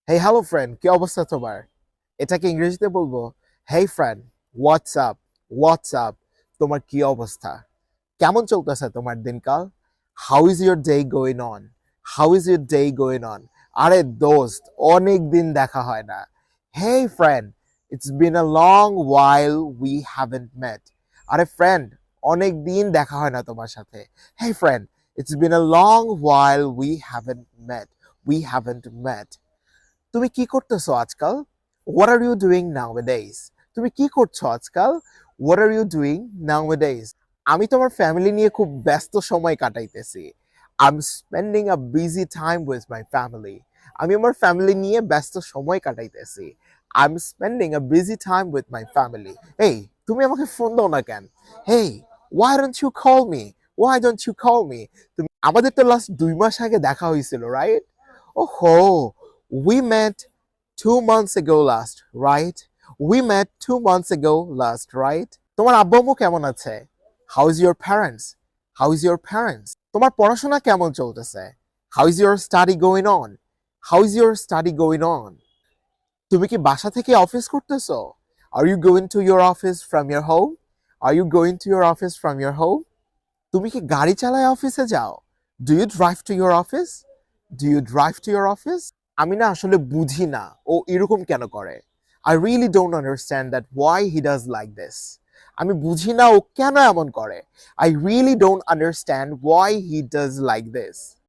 Hey hello friend, কি অবস্থা তোমার? এটাকে ইংরেজিতে বলবো, হেই ফ্রেন্ড, হোয়াটস আপ, তোমার কি অবস্থা? কেমন চলতেছে তোমার দিনকাল? How is your day going on? How is your day going on? আরে দোস্ত, অনেক দিন দেখা হয় না। Hey friend, it's been a long while we haven't met. আরে ফ্রেন্ড, অনেক দিন দেখা হয় না তোমার সাথে। Hey friend, it's been a long while we haven't met. তুমি কি করতেছো আজকাল? What are you doing nowadays? তুমি কি করছো আজকাল? What are you doing নাউএডেজ? আমি তোমার ফ্যামিলি নিয়ে খুব ব্যস্ত সময় কাটাইতেছি। I am spending a busy time with my family. আমি আমার ফ্যামিলি নিয়ে ব্যস্ত সময় কাটাইতেছি। I am spending a busy time with my family. এই, তুমি আমাকে ফোন দাও না কেন? Hey, why don't you call me? তুমি আমাদের তো লাস্ট 2 মাস আগে দেখা হয়েছিল, রাইট? ওহো, we met 2 months ago last, right? We met 2 months ago last, right? তোমার আব্বু আম্মু কেমন আছে? How is your parents? How is your parents? তোমার পড়াশোনা কেমন চলতেছে? How is your study going on? How is your study going on? তুমি কি বাসা থেকে অফিস করতেছো? Are you going to your office from your home? Are you going to your office from your home? তুমি কি গাড়ি চালায় অফিসে যাও? Do you drive to your office? Do you drive to your office? আমি না আসলে বুঝি না ও এরকম কেন করে। I really don't understand that why he does like this. আমি বুঝি না ও কেন এমন করে। I really don't understand why he does like this.